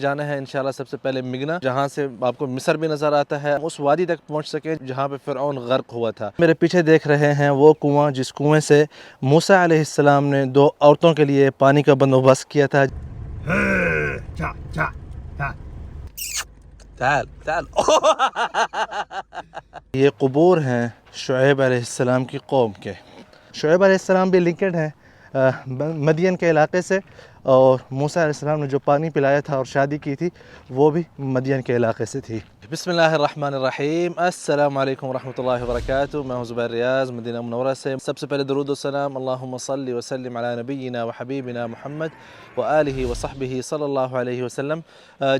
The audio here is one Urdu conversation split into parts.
جانا ہے انشاءاللہ سب سے پہلے مگنا، جہاں سے آپ کو مصر بھی نظر آتا ہے، اس وادی تک پہنچ سکیں جہاں پہ فرعون غرق ہوا تھا۔ میرے پیچھے دیکھ رہے ہیں وہ کنواں جس کنویں سے موسیٰ علیہ السلام نے 2 عورتوں کے لیے پانی کا بندوبست کیا تھا۔ یہ قبور ہیں شعیب علیہ السلام کی قوم کے۔ شعیب علیہ السلام بھی لنکڈ ہیں مدین کے علاقے سے، اور موسیٰ علیہ السلام نے جو پانی پلایا تھا اور شادی کی تھی وہ بھی مدین کے علاقے سے تھی۔ بسم اللہ الرحمن الرحیم، السلام علیکم ورحمۃ اللہ وبرکاتہ۔ میں ہوں زبیر ریاض مدینہ منورہ سے۔ سب سے پہلے درود و سلام اللہم صلی وسلم علی نبینا و حبیبنا محمد و آلہ و صحبہ صلی اللہ علیہ وسلم۔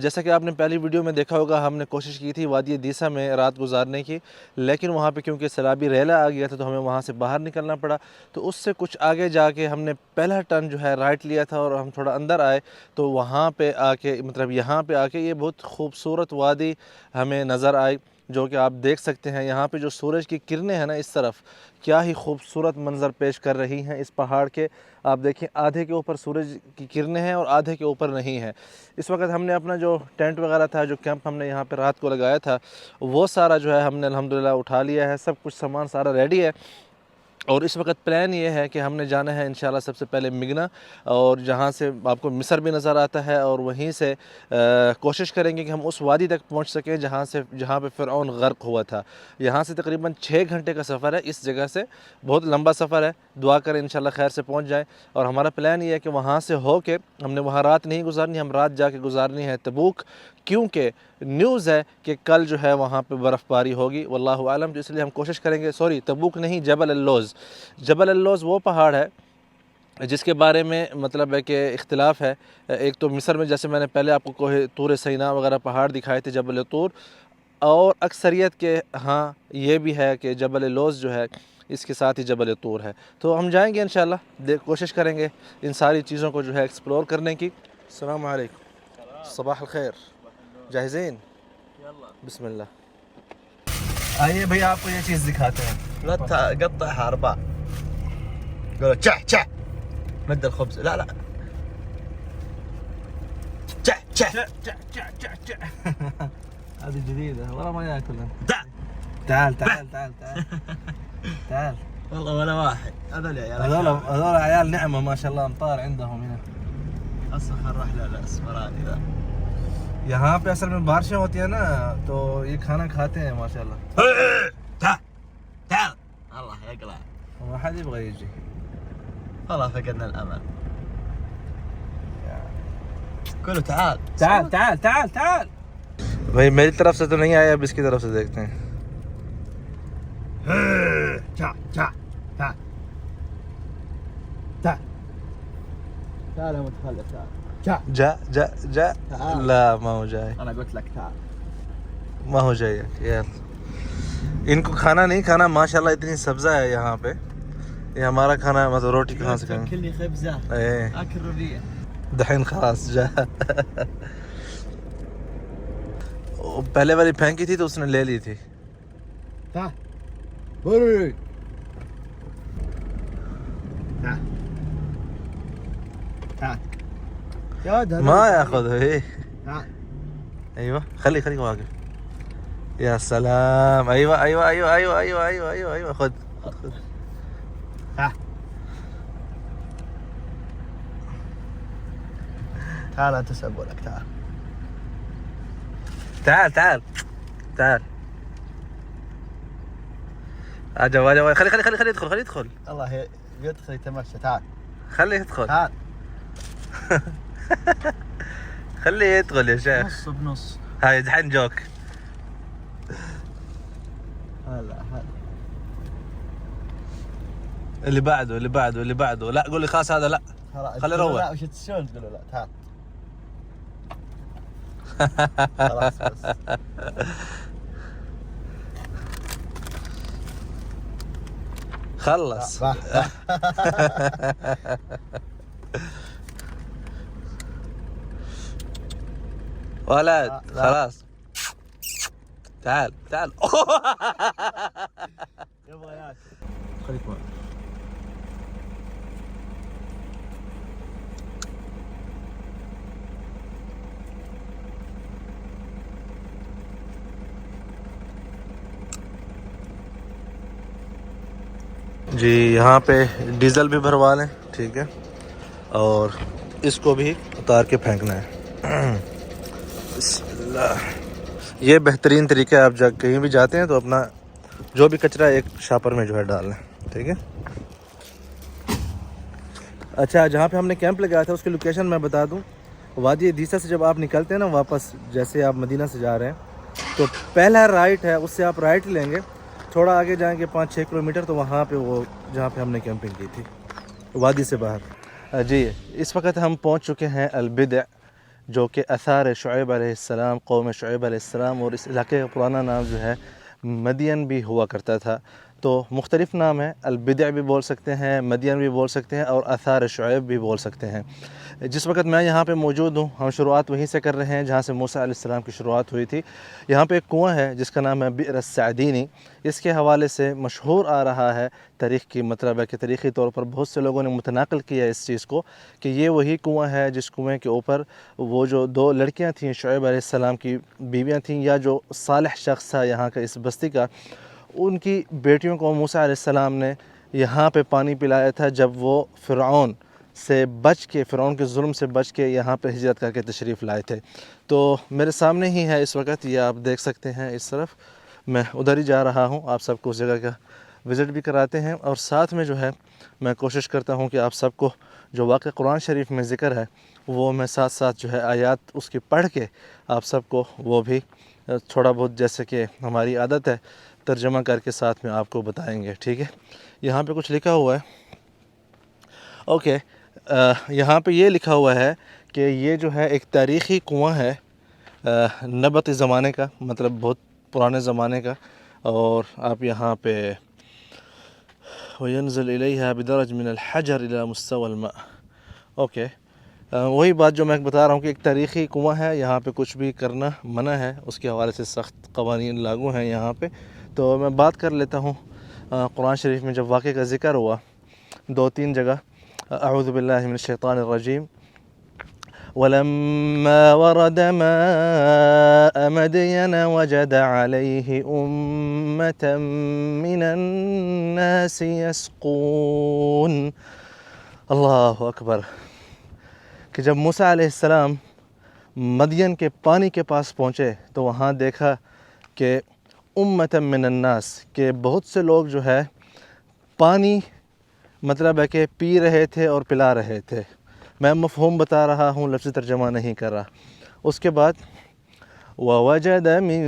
جیسا کہ آپ نے پہلی ویڈیو میں دیکھا ہوگا، ہم نے کوشش کی تھی وادی دیسا میں رات گزارنے کی، لیکن وہاں پہ کیونکہ سیلابی ریلا آ گیا تھا تو ہمیں وہاں سے باہر نکلنا پڑا۔ تو اس سے کچھ آگے جا کے ہم نے پہلا ٹرن جو ہے رائٹ لیا تھا، اور ہم تھوڑا اندر آئے تو وہاں پہ آ کے یہاں پہ آ کے یہ بہت خوبصورت وادی ہمیں نظر آئی، جو کہ آپ دیکھ سکتے ہیں۔ یہاں پہ جو سورج کی کرنیں ہیں نا، اس طرف کیا ہی خوبصورت منظر پیش کر رہی ہیں اس پہاڑ کے۔ آپ دیکھیں آدھے کے اوپر سورج کی کرنیں ہیں اور آدھے کے اوپر نہیں ہیں۔ اس وقت ہم نے اپنا جو ٹینٹ وغیرہ تھا، جو کیمپ ہم نے یہاں پہ رات کو لگایا تھا، وہ سارا جو ہے ہم نے الحمدللہ اٹھا لیا ہے، سب کچھ سامان سارا ریڈی ہے۔ اور اس وقت پلان یہ ہے کہ ہم نے جانا ہے انشاءاللہ سب سے پہلے مگنا، اور جہاں سے آپ کو مصر بھی نظر آتا ہے، اور وہیں سے کوشش کریں گے کہ ہم اس وادی تک پہنچ سکیں جہاں پہ فرعون غرق ہوا تھا۔ یہاں سے تقریباً 6 گھنٹے کا سفر ہے، اس جگہ سے بہت لمبا سفر ہے۔ دعا کریں انشاءاللہ خیر سے پہنچ جائیں، اور ہمارا پلان یہ ہے کہ وہاں سے ہو کے ہم نے وہاں رات نہیں گزارنی، ہم رات جا کے گزارنی ہے تبوک، کیونکہ نیوز ہے کہ کل جو ہے وہاں پہ برف باری ہوگی، واللہ عالم۔ تو اس لیے ہم کوشش کریں گے، تبوک نہیں، جبل اللوز۔ جبل اللوز وہ پہاڑ ہے جس کے بارے میں مطلب ہے کہ اختلاف ہے۔ ایک تو مصر میں جیسے میں نے پہلے آپ کو کوہ طور سینا وغیرہ پہاڑ دکھائے تھے، جبل طور، اور اکثریت کے ہاں یہ بھی ہے کہ جبل اللوز جو ہے اس کے ساتھ ہی جبل طور ہے۔ تو ہم جائیں گے انشاءاللہ، کوشش کریں گے ان ساری چیزوں کو جو ہے ایکسپلور کرنے کی۔ السلام علیکم، صباح الخیر، جاہزین؟ بسم اللہ۔ آئیے بھئی آپ کو یہ چیز دکھاتے ہیں۔ لا قطعها 4. قول تشع تشع، مد الخبز. لا تشع تشع. هذه جديدة، والله ما ياكلها. تعال تعال والله ولا واحد. هذول عيال، هذول عيال نعمة ما شاء الله، امطار عندهم هنا۔ اصلا الرحلة الاسمراني ذا. یہاں پہ اصل میں بارشیں ہوتی ہیں نا، تو یہ کھانا کھاتے ہیں ماشاءاللہ۔ تعال الله يقلع. ما حد يبغى يجي، والله فقدنا الامل. قولوا تعال تعال بھائی میری طرف سے تو نہیں آیا، اب اس کی طرف سے دیکھتے ہیں۔ تعال يا متخلف تعال. جا لا ما هو جاي، انا قلت لك تعال. ما هو جاي یار۔ ان کو کھانا نہیں کھانا، ماشاءاللہ اتنی سبزہ ہے یہاں پہ۔ یہ ہمارا کھانا ہے، مطلب روٹی کہاں سے کھائیں؟ اكلني خبزه ايه اكل ربيع. دحين خلاص جا۔ پہلے والی پھینکی تھی تو اس نے لے لی تھی۔ تعال هوري تعال يا ولد. ما ياخذها ايه. تعال ايوه خليك واقف. يا سلام، ايوه خذ. تعال انت سأقول لك. تعال اجا خلي يدخل. الله يدخل يتمشى. تعال خليه يدخل. تعال. خليه يدخل يا شيخ. نص بنص. هاي دحين جوك. هلا اللي بعده. لا قول لي خلاص هذا لا، خليه يروح. لا وش تسوون تقولوا لا. تعال خلاص بس. خلص. ولد خلاص. تعال يبغى ياكل. خليك معي. جی یہاں پہ ڈیزل بھی بھروا لیں، ٹھیک ہے، اور اس کو بھی اتار کے پھینکنا ہے۔ بسم اللہ۔ یہ بہترین طریقہ ہے، آپ کہیں بھی جاتے ہیں تو اپنا جو بھی کچرا ایک شاپر میں جو ہے ڈال لیں، ٹھیک ہے۔ اچھا، جہاں پہ ہم نے کیمپ لگایا تھا اس کی لوکیشن میں بتا دوں۔ وادی دیسا سے جب آپ نکلتے ہیں نا واپس، جیسے آپ مدینہ سے جا رہے ہیں تو پہلا رائٹ ہے، اس سے آپ رائٹ لیں گے، تھوڑا آگے جائیں گے 5-6 کلومیٹر، تو وہاں پہ وہ جہاں پہ ہم نے کیمپنگ کی تھی وادی سے باہر۔ جی اس وقت ہم پہنچ چکے ہیں البدع، جو کہ آثار شعیب علیہ السلام، قوم شعیب علیہ السلام، اور اس علاقے کا پرانا نام جو ہے مدین بھی ہوا کرتا تھا۔ تو مختلف نام ہے، البدع بھی بول سکتے ہیں، مدین بھی بول سکتے ہیں، اور آثار شعیب بھی بول سکتے ہیں۔ جس وقت میں یہاں پہ موجود ہوں، ہم شروعات وہیں سے کر رہے ہیں جہاں سے موسیٰ علیہ السلام کی شروعات ہوئی تھی۔ یہاں پہ ایک کنواں ہے جس کا نام ہے بئر السعدینی، اس کے حوالے سے مشہور آ رہا ہے تاریخ کی، مطلب ہے کہ تاریخی طور پر بہت سے لوگوں نے متناقل کیا اس چیز کو کہ یہ وہی کنواں ہے جس کنویں کے اوپر وہ جو 2 لڑکیاں تھیں شعیب علیہ السلام کی بیویاں تھیں، یا جو صالح شخص تھا یہاں کا اس بستی کا، ان کی بیٹیوں کو موسیٰ علیہ السلام نے یہاں پہ پانی پلایا تھا جب وہ فرعون سے بچ کے، فرعون کے ظلم سے بچ کے یہاں پہ ہجرت کر کے تشریف لائے تھے۔ تو میرے سامنے ہی ہے اس وقت، یہ آپ دیکھ سکتے ہیں اس طرف، میں ادھر ہی جا رہا ہوں، آپ سب کو اس جگہ کا وزٹ بھی کراتے ہیں، اور ساتھ میں جو ہے میں کوشش کرتا ہوں کہ آپ سب کو جو واقع قرآن شریف میں ذکر ہے وہ میں ساتھ ساتھ جو ہے آیات اس کی پڑھ کے آپ سب کو وہ بھی تھوڑا بہت جیسے کہ ہماری عادت ہے ترجمہ کر کے ساتھ میں آپ کو بتائیں گے، ٹھیک ہے۔ یہاں پہ کچھ لکھا ہوا ہے، اوکے، یہاں پہ یہ لکھا ہوا ہے کہ یہ جو ہے ایک تاریخی کنواں ہے، نبطی زمانے کا، مطلب بہت پرانے زمانے کا، اور آپ یہاں پہ وَيَنزِلْ إِلَيْهَا بِدَرَجٍ مِّنَ الْحَجَرِ إِلَى مُسْتَوَى الْمَاءِ، اوکے، وہی بات جو میں بتا رہا ہوں کہ ایک تاریخی کنواں ہے، یہاں پہ کچھ بھی کرنا منع ہے، اس کے حوالے سے سخت قوانین لاگو ہیں یہاں پہ۔ تو میں بات کر لیتا ہوں قرآن شریف میں جب واقعے کا ذکر ہوا 2-3 جگہ، اعوذ باللہ من الشیطان الرجیم، وَلَمَّا وَرَدَ مَاءَ مَدْيَنَ وَجَدَ عَلَيْهِ أُمَّةً مِّنَ النَّاسِ يَسْقُونَ۔ اللہ اکبر، کہ جب موسیٰ علیہ السلام مدین کے پانی کے پاس پہنچے تو وہاں دیکھا کہ امۃ من الناس، کہ بہت سے لوگ جو ہے پانی مطلب ہے کہ پی رہے تھے اور پلا رہے تھے۔ میں مفہوم بتا رہا ہوں، لفظی ترجمہ نہیں کر رہا۔ اس کے بعد وَوَجَدَ مِن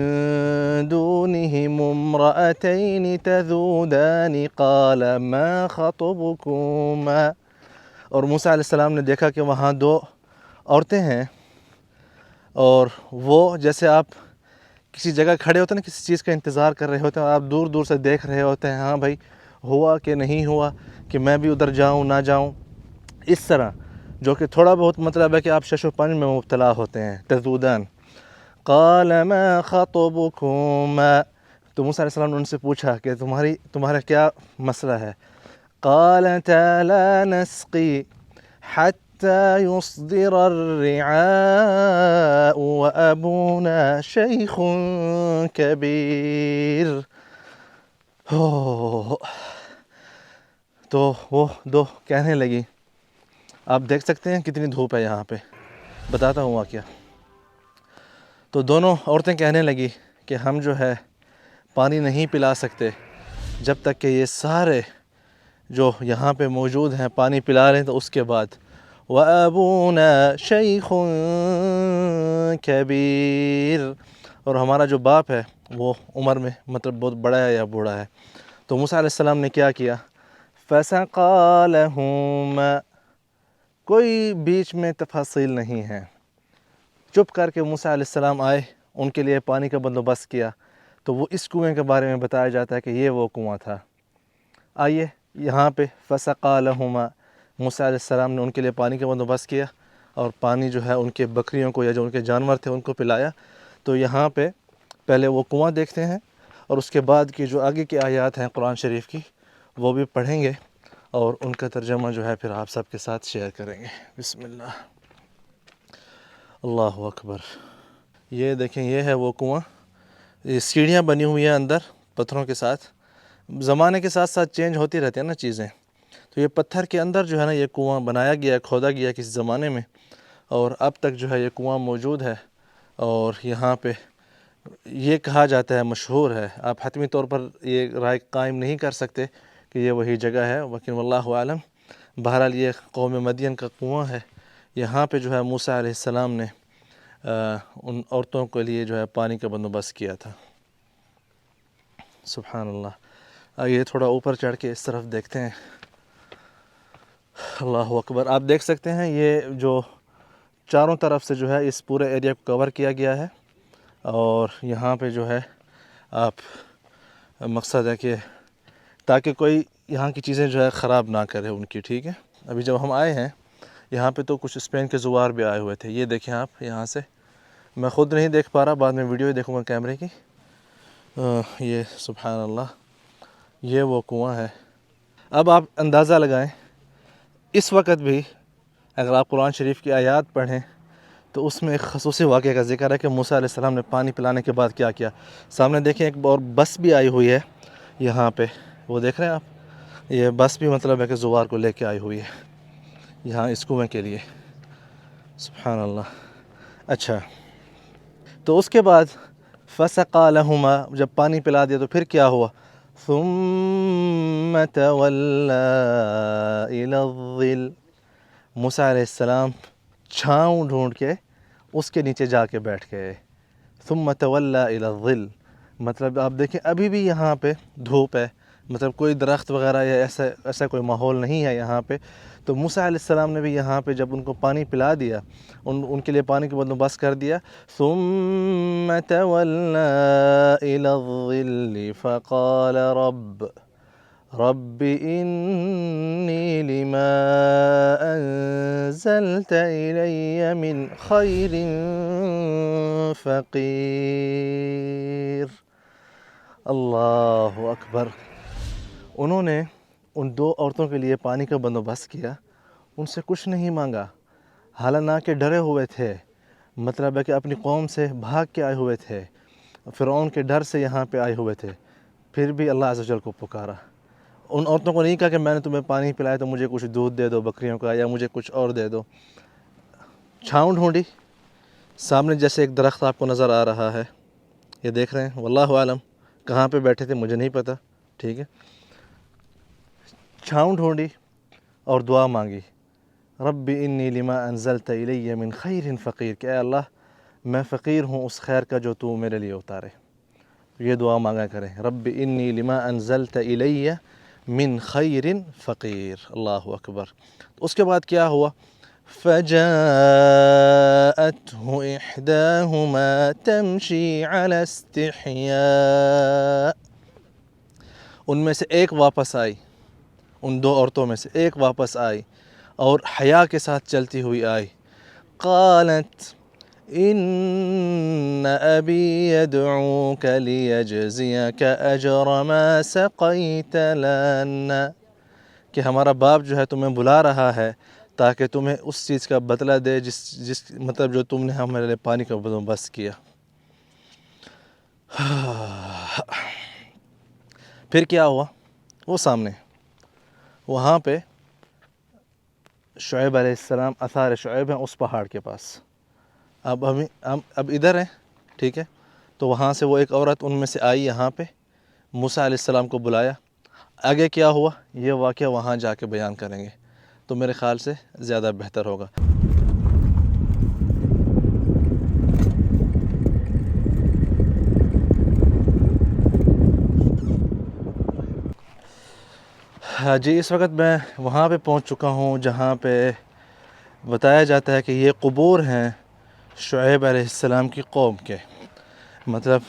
دُونِهِمُ امْرَأَتَيْنِ تَذُودَانِ قَالَ مَا خَطْبُكُمَا، اور موسیٰ علیہ السلام نے دیکھا کہ وہاں 2 عورتیں ہیں، اور وہ جیسے آپ کسی جگہ کھڑے ہوتے ہیں نا، کسی چیز کا انتظار کر رہے ہوتے ہیں، آپ دور دور سے دیکھ رہے ہوتے ہیں، ہاں بھائی ہوا کہ نہیں ہوا، کہ میں بھی ادھر جاؤں نہ جاؤں، اس طرح جو کہ تھوڑا بہت مطلب ہے کہ آپ شش و پنج میں مبتلا ہوتے ہیں۔ تذودان، قال ما خطبكما، تو موسیٰ علیہ السلام نے ان سے پوچھا کہ تمہارا کیا مسئلہ ہے؟ قالتا لا نسقي حتى يصدر الرعاء وأبونا شيخ كبير۔ تو وہ 2 کہنے لگی، آپ دیکھ سکتے ہیں کتنی دھوپ ہے یہاں پہ، بتاتا ہوں واقعہ۔ تو دونوں عورتیں کہنے لگی کہ ہم جو ہے پانی نہیں پلا سکتے جب تک کہ یہ سارے جو یہاں پہ موجود ہیں پانی پلا رہے ہیں، تو اس کے بعد وَأَبُونَا شَيْخٌ كَبِيرٌ، اور ہمارا جو باپ ہے وہ عمر میں مطلب بہت بڑا ہے یا بوڑھا ہے۔ تو موسیٰ علیہ السلام نے کیا کیا؟ فَسَقَىٰ لَهُمَا، کوئی بیچ میں تفاصیل نہیں ہے، چپ کر کے موسیٰ علیہ السلام آئے، ان کے لیے پانی کا بندوبست کیا۔ تو وہ اس کنویں کے بارے میں بتایا جاتا ہے کہ یہ وہ کنواں تھا۔ آئیے یہاں پہ فَسَقَىٰ لَهُمَا، موسیٰ علیہ السلام نے ان کے لیے پانی کا بندوبست کیا، اور پانی جو ہے ان کے بکریوں کو یا جو ان کے جانور تھے ان کو پلایا۔ تو یہاں پہ پہلے وہ کنواں دیکھتے ہیں، اور اس کے بعد کی جو آگے کی آیات ہیں قرآن شریف کی وہ بھی پڑھیں گے، اور ان کا ترجمہ جو ہے پھر آپ سب کے ساتھ شیئر کریں گے۔ بسم اللہ، اللہ اکبر۔ یہ دیکھیں، یہ ہے وہ کنواں، یہ سیڑھیاں بنی ہوئی ہیں اندر پتھروں کے ساتھ، زمانے کے ساتھ ساتھ چینج ہوتی رہتی ہیں نا چیزیں. تو یہ پتھر کے اندر جو ہے نا یہ کنواں بنایا گیا ہے، کھودا گیا ہے کسی زمانے میں، اور اب تک جو ہے یہ کنواں موجود ہے. اور یہاں پہ یہ کہا جاتا ہے، مشہور ہے، آپ حتمی طور پر یہ رائے قائم نہیں کر سکتے کہ یہ وہی جگہ ہے، لیکن واللہ عالم. بہرحال یہ قوم مدین کا کنواں ہے. یہاں پہ جو ہے موسیٰ علیہ السلام نے ان عورتوں کے لیے جو ہے پانی کا بندوبست کیا تھا. سبحان اللہ. آئیے تھوڑا اوپر چڑھ کے اس طرف دیکھتے ہیں. اللہ اکبر. آپ دیکھ سکتے ہیں یہ جو چاروں طرف سے جو ہے اس پورے ایریا کو کور کیا گیا ہے، اور یہاں پہ جو ہے آپ مقصد ہے کہ تاکہ کوئی یہاں کی چیزیں جو ہے خراب نہ کرے ان کی. ٹھیک ہے. ابھی جب ہم آئے ہیں یہاں پہ تو کچھ اسپین کے زوار بھی آئے ہوئے تھے. یہ دیکھیں آپ یہاں سے، میں خود نہیں دیکھ پا رہا، بعد میں ویڈیو ہی دیکھوں گا کیمرے کی. یہ سبحان اللہ، یہ وہ کنواں ہے. اب آپ اندازہ لگائیں، اس وقت بھی اگر آپ قرآن شریف کی آیات پڑھیں تو اس میں ایک خصوصی واقعے کا ذکر ہے کہ موسیٰ علیہ السلام نے پانی پلانے کے بعد کیا کیا. سامنے دیکھیں ایک اور بس بھی آئی ہوئی ہے یہاں پہ، وہ دیکھ رہے ہیں آپ، یہ بس بھی مطلب ہے کہ زوار کو لے کے آئی ہوئی ہے یہاں اس کنویں کے لیے. سبحان اللہ. اچھا، تو اس کے بعد فَسَقَى لَهُمَا، جب پانی پلا دیا تو پھر کیا ہوا؟ ثُمَّ تَوَلَّى إِلَى الظِّلِّ، موسیٰ علیہ السلام چھاؤں ڈھونڈ کے اس کے نیچے جا کے بیٹھ گئے. ثُمَّ تَوَلَّى إِلَى الظِّلِّ، مطلب آپ دیکھیں ابھی بھی یہاں پہ دھوپ ہے، مطلب کوئی درخت وغیرہ یا ایسا کوئی ماحول نہیں ہے یہاں پہ. تو موسیٰ علیہ السلام نے بھی یہاں پہ جب ان کو پانی پلا دیا، ان کے لیے پانی کا بندوبست کر دیا، ثُمَّ تَوَلَّى إِلَى الظِّلِّ فَقَالَ رَبِّ إِنِّي لِمَا أَنزَلْتَ إِلَيَّ مِنْ خَيْرٍ فَقِيرٌ. اللہ اکبر. انہوں نے ان دو عورتوں کے لیے پانی کا بندوبست کیا، ان سے کچھ نہیں مانگا، حالانکہ ڈرے ہوئے تھے، مطلب ہے کہ اپنی قوم سے بھاگ کے آئے ہوئے تھے، فرعون کے ڈر سے یہاں پہ آئے ہوئے تھے، پھر بھی اللہ عز و جل کو پکارا. ان عورتوں کو نہیں کہا کہ میں نے تمہیں پانی پلایا تو مجھے کچھ دودھ دے دو بکریوں کا، یا مجھے کچھ اور دے دو. چھاؤں ڈھونڈی. سامنے جیسے ایک درخت آپ کو نظر آ رہا ہے، یہ دیکھ رہے ہیں، واللہ عالم کہاں پہ بیٹھے تھے مجھے نہیں پتہ. ٹھیک ہے. چھاؤں ڈھونڈی اور دعا مانگی، رب انی لما انزلت الی من خیر فقیر، کہ اے اللہ میں فقیر ہوں اس خیر کا جو تو میرے لیے اتارے. یہ دعا مانگا کریں، رب انی لما انزلت الی من خیر فقیر. اللہ اکبر. اس کے بعد کیا ہوا؟ فجاءته احداهما تمشی علی استحیاء، ان میں سے ایک واپس آئی، ان دو عورتوں میں سے ایک واپس آئی اور حیا کے ساتھ چلتی ہوئی آئی. قالت ان ابی یدعوک لیجزیک اجر ما سقیت لنا، کہ ہمارا باپ جو ہے تمہیں بلا رہا ہے تاکہ تمہیں اس چیز کا بدلہ دے جس مطلب جو تم نے ہمارے لیے پانی کا بندوبست کیا. پھر کیا ہوا؟ وہ سامنے وہاں پہ شعیب علیہ السلام، آثار شعیب ہیں اس پہاڑ کے پاس. اب ہم ادھر ہیں. ٹھیک ہے. تو وہاں سے وہ ایک عورت ان میں سے آئی، یہاں پہ موسیٰ علیہ السلام کو بلایا. آگے کیا ہوا یہ واقعہ وہاں جا کے بیان کریں گے تو میرے خیال سے زیادہ بہتر ہوگا. جی اس وقت میں وہاں پہ پہنچ چکا ہوں جہاں پہ بتایا جاتا ہے کہ یہ قبور ہیں شعیب علیہ السلام کی قوم کے، مطلب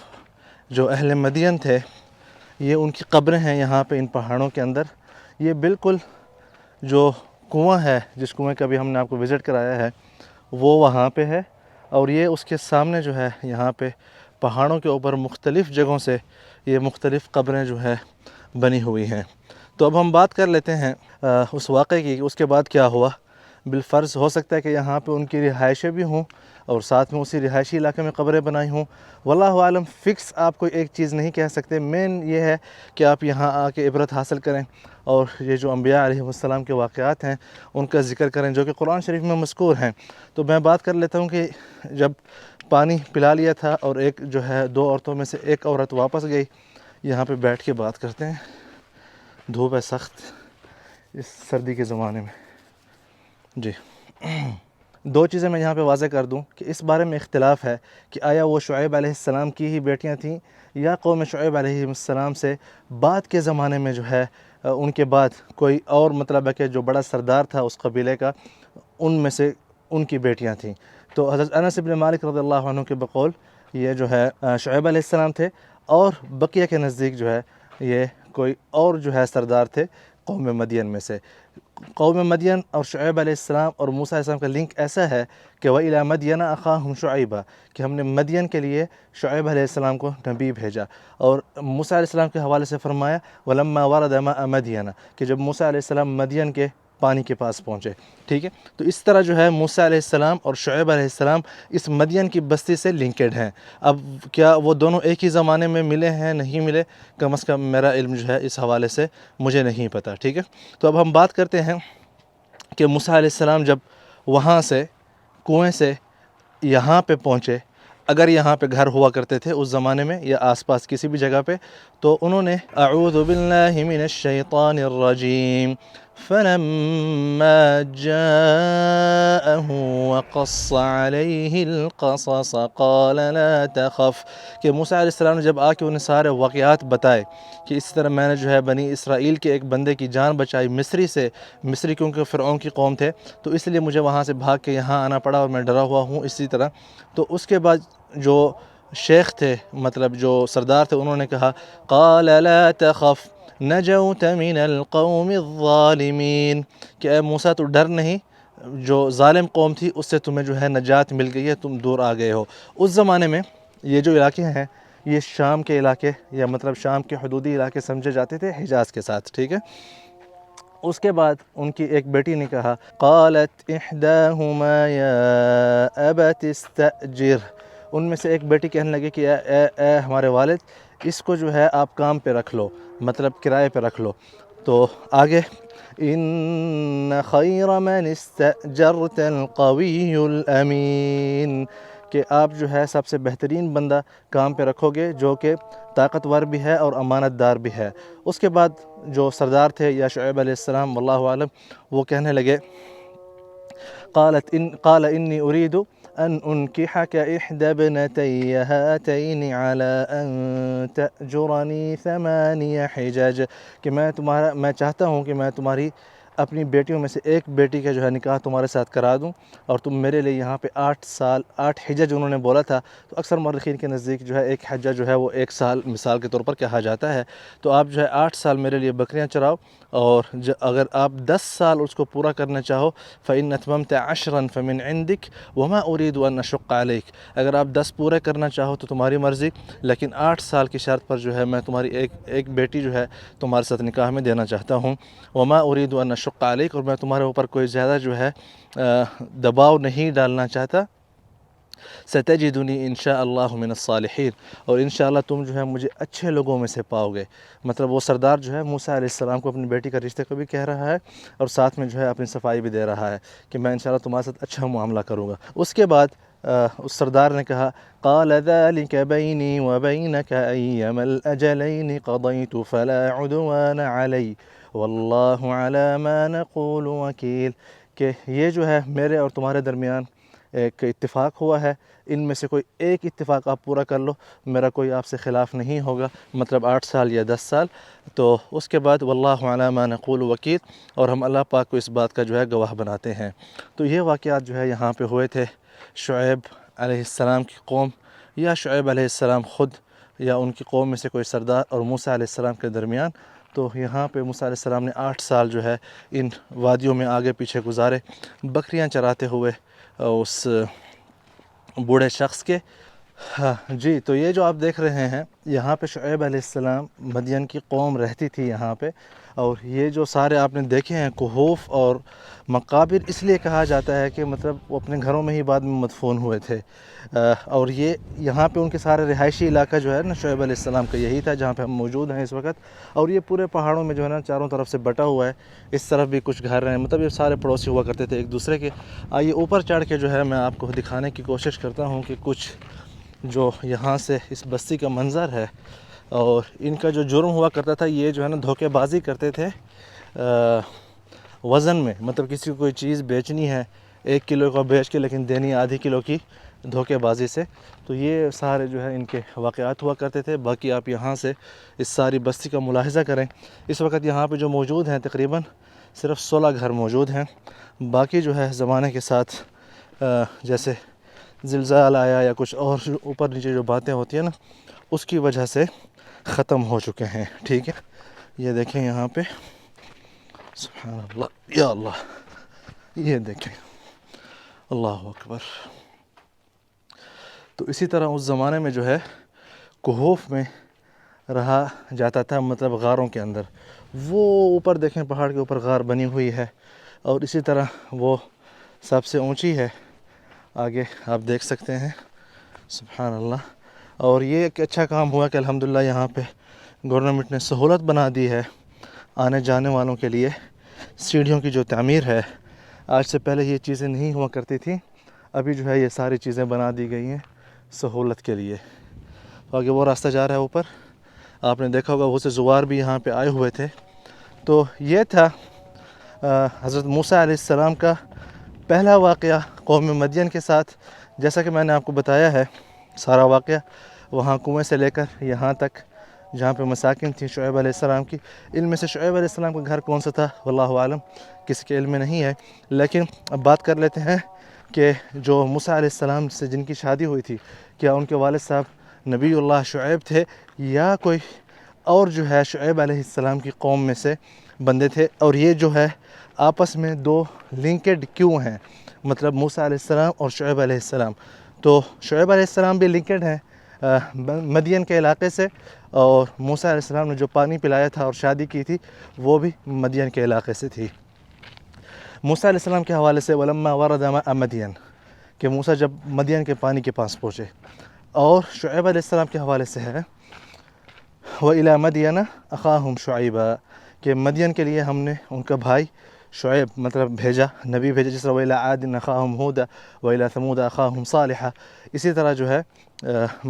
جو اہل مدین تھے یہ ان کی قبریں ہیں یہاں پہ ان پہاڑوں کے اندر. یہ بالکل جو کنواں ہے، جس کنویں کا بھی ہم نے آپ کو وزٹ کرایا ہے، وہ وہاں پہ ہے، اور یہ اس کے سامنے جو ہے یہاں پہ پہاڑوں کے اوپر مختلف جگہوں سے یہ مختلف قبریں جو ہے بنی ہوئی ہیں. تو اب ہم بات کر لیتے ہیں اس واقعے کی، اس کے بعد کیا ہوا. بالفرض ہو سکتا ہے کہ یہاں پہ ان کی رہائشیں بھی ہوں اور ساتھ میں اسی رہائشی علاقے میں قبریں بنائی ہوں۔ واللہ عالم، فکس آپ کو ایک چیز نہیں کہہ سکتے، مین یہ ہے کہ آپ یہاں آ کے عبرت حاصل کریں اور یہ جو انبیاء علیہ السلام کے واقعات ہیں ان کا ذکر کریں جو کہ قرآن شریف میں مذکور ہیں۔ تو میں بات کر لیتا ہوں کہ جب پانی پلا لیا تھا اور ایک جو ہے 2 عورتوں میں سے ایک عورت واپس گئی، یہاں پہ بیٹھ کے بات کرتے ہیں، دھوپ ہے سخت اس سردی کے زمانے میں۔ جی 2 چیزیں میں یہاں پہ واضح کر دوں کہ اس بارے میں اختلاف ہے کہ آیا وہ شعیب علیہ السلام کی ہی بیٹیاں تھیں یا قوم شعیب علیہ السلام سے بعد کے زمانے میں جو ہے ان کے بعد کوئی اور مطلب ہے کہ جو بڑا سردار تھا اس قبیلے کا ان میں سے ان کی بیٹیاں تھیں۔ تو حضرت انس بن مالک رضی اللہ عنہ کے بقول یہ جو ہے شعیب علیہ السلام تھے، اور بقیہ کے نزدیک جو ہے یہ کوئی اور جو ہے سردار تھے قوم مدین میں سے۔ قوم مدین اور شعیب علیہ السلام اور موسیٰ علیہ السلام کا لنک ایسا ہے کہ وَإِلَىٰ مَدْيَنَ أَخَاهُمْ شُعَيْبًا، کہ ہم نے مدین کے لیے شعیب علیہ السلام کو نبی بھیجا، اور موسیٰ علیہ السلام کے حوالے سے فرمایا وَلَمَّا وَرَدَ مَاءَ مَدْيَنَ، کہ جب موسیٰ علیہ السلام مدین کے پانی کے پاس پہنچے، ٹھیک ہے۔ تو اس طرح جو ہے موسیٰ علیہ السلام اور شعیب علیہ السلام اس مدین کی بستی سے لنکڈ ہیں۔ اب کیا وہ دونوں ایک ہی زمانے میں ملے ہیں، نہیں ملے، کم از کم میرا علم جو ہے اس حوالے سے مجھے نہیں پتہ، ٹھیک ہے۔ تو اب ہم بات کرتے ہیں کہ موسیٰ علیہ السلام جب وہاں سے کنویں سے یہاں پہ پہنچے، اگر یہاں پہ گھر ہوا کرتے تھے اس زمانے میں یا آس پاس کسی بھی جگہ پہ، تو انہوں نے اعوذ باللہ من الشیطان الرجیم فلما جاءه وقص عليه القصص قال لا تخف، کہ موسیٰ علیہ السلام نے جب آ کے انہیں سارے واقعات بتائے کہ اس طرح میں نے جو ہے بنی اسرائیل کے ایک بندے کی جان بچائی مصری سے، مصری کیونکہ فرعون کی قوم تھے تو اس لیے مجھے وہاں سے بھاگ کے یہاں آنا پڑا اور میں ڈرا ہوا ہوں اسی طرح۔ تو اس کے بعد جو شیخ تھے، مطلب جو سردار تھے، انہوں نے کہا قال لا تخف نجوت من القوم الظالمین، کہ اے موسیٰ تو ڈر نہیں، جو ظالم قوم تھی اس سے تمہیں جو ہے نجات مل گئی ہے، تم دور آ گئے ہو۔ اس زمانے میں یہ جو علاقے ہیں یہ شام کے علاقے یا مطلب شام کے حدودی علاقے سمجھے جاتے تھے حجاز کے ساتھ، ٹھیک ہے۔ اس کے بعد ان کی ایک بیٹی نے کہا قالت احداہما یا ابت استأجر، ان میں سے ایک بیٹی کہنے لگے کہ اے ہمارے والد، اس کو جو ہے آپ کام پہ رکھ لو، مطلب کرائے پہ رکھ لو۔ تو آگے ان خیر من استأجرت القوی الامین، کہ آپ جو ہے سب سے بہترین بندہ کام پہ رکھو گے جو کہ طاقتور بھی ہے اور امانت دار بھی ہے۔ اس کے بعد جو سردار تھے یا شعیب علیہ السلام واللہ عالم، وہ کہنے لگے قال انی اريد ان انکحک احدى ابنتی هاتین على ان تأجرنی 8 حجج، کہ میں چاہتا ہوں کہ میں تمہاری اپنی بیٹیوں میں سے ایک بیٹی کا جو ہے نکاح تمہارے ساتھ کرا دوں، اور تم میرے لیے یہاں پہ 8 حجج انہوں نے بولا تھا، تو اکثر مورخین کے نزدیک جو ہے ایک حجہ جو ہے وہ 1 سال مثال کے طور پر کہا جاتا ہے۔ تو آپ جو ہے 8 سال میرے لیے بکریاں چراؤ، اور اگر آپ 10 سال اس کو پورا کرنا چاہو فَإِنْ أَتْمَمْتَ 10 فَمِنْ عِنْدِكَ وَمَا أُرِيدُ أَنْ أَشُقَّ عَلَيْكَ، اگر آپ 10 پورے کرنا چاہو تو تمہاری مرضی، لیکن 8 سال کی شرط پر جو ہے میں تمہاری ایک بیٹی جو ہے تمہارے ساتھ نکاح میں دینا چاہتا ہوں۔ وَمَا أُرِيدُ أَنْ أَشُقَّ عَلَيْكَ، اور میں تمہارے اوپر کوئی زیادہ جو ہے دباؤ نہیں ڈالنا چاہتا۔ ستجدنی ان شاء اللہ من الصالحین، اور انشاءاللہ تم جو ہے مجھے اچھے لوگوں میں سے پاؤ گے۔ مطلب وہ سردار جو ہے موسیٰ علیہ السلام کو اپنی بیٹی کا رشتے کو بھی کہہ رہا ہے اور ساتھ میں جو ہے اپنی صفائی بھی دے رہا ہے کہ میں انشاءاللہ تمہارے ساتھ اچھا معاملہ کروں گا۔ اس کے بعد اس سردار نے کہا قال ذلك بینی وبینک ایما الاجلین قضیت فلا عدوان علی واللہ علی ما نقول وکیل، کہ یہ جو ہے میرے اور تمہارے درمیان ایک اتفاق ہوا ہے، ان میں سے کوئی ایک اتفاق آپ پورا کر لو، میرا کوئی آپ سے خلاف نہیں ہوگا، مطلب 8 سال یا 10 سال۔ تو اس کے بعد واللہ علی ما نقول وکیل، اور ہم اللہ پاک کو اس بات کا جو ہے گواہ بناتے ہیں۔ تو یہ واقعات جو ہے یہاں پہ ہوئے تھے شعیب علیہ السلام کی قوم یا شعیب علیہ السلام خود یا ان کی قوم میں سے کوئی سردار اور موسیٰ علیہ السلام کے درمیان۔ تو یہاں پہ موسیٰ علیہ السلام نے 8 سال جو ہے ان وادیوں میں آگے پیچھے گزارے، بکریاں چراتے ہوئے اس بوڑھے شخص کے۔ ہاں جی، تو یہ جو آپ دیکھ رہے ہیں یہاں پہ شعیب علیہ السلام مدین کی قوم رہتی تھی یہاں پہ، اور یہ جو سارے آپ نے دیکھے ہیں کہوف اور مقابر اس لیے کہا جاتا ہے کہ مطلب وہ اپنے گھروں میں ہی بعد میں مدفون ہوئے تھے، اور یہ یہاں پہ ان کے سارے رہائشی علاقہ جو ہے نا شعیب علیہ السلام کا یہی تھا جہاں پہ ہم موجود ہیں اس وقت، اور یہ پورے پہاڑوں میں جو ہے نا چاروں طرف سے بٹا ہوا ہے، اس طرف بھی کچھ گھر ہیں، مطلب یہ سارے پڑوسی ہوا کرتے تھے ایک دوسرے کے۔ آئیے اوپر چڑھ کے جو ہے میں آپ کو دکھانے کی کوشش کرتا ہوں کہ کچھ جو یہاں سے اس بستی کا منظر ہے، اور ان کا جو جرم ہوا کرتا تھا یہ جو ہے نا دھوکے بازی کرتے تھے وزن میں، مطلب کسی کو کوئی چیز بیچنی ہے 1 کلو کا بیچ کے لیکن دینی ہے آدھی کلو کی دھوکے بازی سے، تو یہ سارے جو ہے ان کے واقعات ہوا کرتے تھے۔ باقی آپ یہاں سے اس ساری بستی کا ملاحظہ کریں، اس وقت یہاں پہ جو موجود ہیں تقریباً صرف 16 گھر موجود ہیں، باقی جو ہے زمانے کے ساتھ جیسے زلزال آیا یا کچھ اور جو اوپر نیچے جو باتیں ہوتی ہیں نا اس کی وجہ سے ختم ہو چکے ہیں، ٹھیک ہے۔ یہ دیکھیں یہاں پہ سبحان اللہ یا اللہ، یہ دیکھیں اللہ اکبر۔ تو اسی طرح اس زمانے میں جو ہے کہوف میں رہا جاتا تھا، مطلب غاروں کے اندر، وہ اوپر دیکھیں پہاڑ کے اوپر غار بنی ہوئی ہے، اور اسی طرح وہ سب سے اونچی ہے، آگے آپ دیکھ سکتے ہیں سبحان اللہ۔ اور یہ ایک اچھا کام ہوا کہ الحمدللہ یہاں پہ گورنمنٹ نے سہولت بنا دی ہے آنے جانے والوں کے لیے، سیڑھیوں کی جو تعمیر ہے، آج سے پہلے یہ چیزیں نہیں ہوا کرتی تھیں، ابھی جو ہے یہ ساری چیزیں بنا دی گئی ہیں سہولت کے لیے۔ آگے وہ راستہ جا رہا ہے اوپر، آپ نے دیکھا ہوگا وہ سے زوار بھی یہاں پہ آئے ہوئے تھے۔ تو یہ تھا حضرت موسیٰ علیہ السلام کا پہلا واقعہ قوم مدین کے ساتھ۔ جیسا کہ میں نے آپ کو بتایا ہے سارا واقعہ وہاں کنویں سے لے کر یہاں تک جہاں پہ مساکن تھی شعیب علیہ السلام کی، ان میں سے شعیب علیہ السلام کا گھر کون سا تھا واللہ عالم، کسی کے علم میں نہیں ہے، لیکن اب بات کر لیتے ہیں کہ جو موسیٰ علیہ السلام سے جن کی شادی ہوئی تھی کیا ان کے والد صاحب نبی اللہ شعیب تھے یا کوئی اور جو ہے شعیب علیہ السلام کی قوم میں سے بندے تھے، اور یہ جو ہے آپس میں دو لنکڈ کیوں ہیں، مطلب موسیٰ علیہ السلام اور شعیب علیہ السلام، تو شعیب علیہ السلام بھی لنکڈ ہیں مدین کے علاقے سے، اور موسیٰ علیہ السلام نے جو پانی پلایا تھا اور شادی کی تھی وہ بھی مدین کے علاقے سے تھی۔ موسیٰ علیہ السلام کے حوالے سے وَلَمَّا وَرَدَ مَاءَ مَدْيَنَ کہ موسیٰ جب مدین کے پانی کے پاس پہنچے، اور شعیب علیہ السلام کے حوالے سے ہے وَإِلَى مَدْيَنَ أَخَاهُمْ شُعَيْبًا کہ مدین کے لیے ہم نے ان کا بھائی شعیب مطلب بھیجا، نبی بھیجا، جس طرح وَإِلَى عَادٍ أَخَاهُمْ هُودًا وَإِلَى ثَمُودَ أَخَاهُمْ صَالِحًا، اسی طرح جو ہے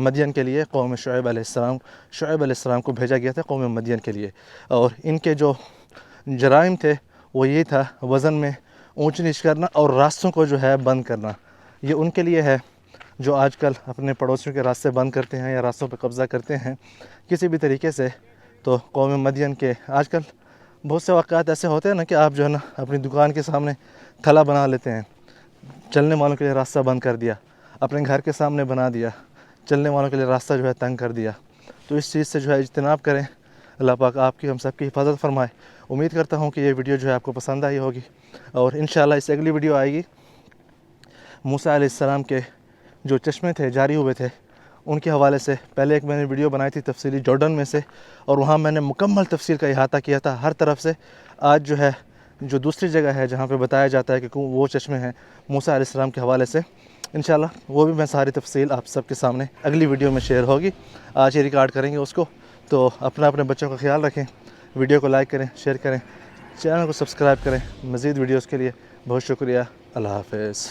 مدین کے لیے قوم شعیب علیہ السلام کو بھیجا گیا تھا قوم مدین کے لیے، اور ان کے جو جرائم تھے وہ یہ تھا وزن میں اونچ نیچ کرنا اور راستوں کو جو ہے بند کرنا۔ یہ ان کے لیے ہے جو آج کل اپنے پڑوسیوں کے راستے بند کرتے ہیں یا راستوں پہ قبضہ کرتے ہیں کسی بھی طریقے سے۔ تو قوم مدین کے آج کل بہت سے واقعات ایسے ہوتے ہیں نا کہ آپ جو ہے نا اپنی دکان کے سامنے تھلا بنا لیتے ہیں، چلنے والوں کے لیے راستہ بند کر دیا، اپنے گھر کے سامنے بنا دیا، چلنے والوں کے لیے راستہ جو ہے تنگ کر دیا۔ تو اس چیز سے جو ہے اجتناب کریں، اللہ پاک آپ کی ہم سب کی حفاظت فرمائے۔ امید کرتا ہوں کہ یہ ویڈیو جو ہے آپ کو پسند آئی ہوگی، اور انشاءاللہ اس سے اگلی ویڈیو آئے گی موسیٰ علیہ السلام کے جو چشمے تھے جاری ہوئے تھے ان کے حوالے سے۔ پہلے ایک میں نے ویڈیو بنائی تھی تفصیلی جارڈن میں سے، اور وہاں میں نے مکمل تفصیل کا احاطہ کیا تھا ہر طرف سے۔ آج جو ہے جو دوسری جگہ ہے جہاں پہ بتایا جاتا ہے کہ وہ چشمے ہیں موسیٰ علیہ السلام کے حوالے سے، انشاءاللہ وہ بھی میں ساری تفصیل آپ سب کے سامنے اگلی ویڈیو میں شیئر ہوگی۔ آج ہی ریکارڈ کریں گے اس کو، تو اپنے بچوں کا خیال رکھیں، ویڈیو کو لائک کریں، شیئر کریں، چینل کو سبسکرائب کریں۔ مزید ویڈیوز کے لیے بہت شکریہ، اللہ حافظ۔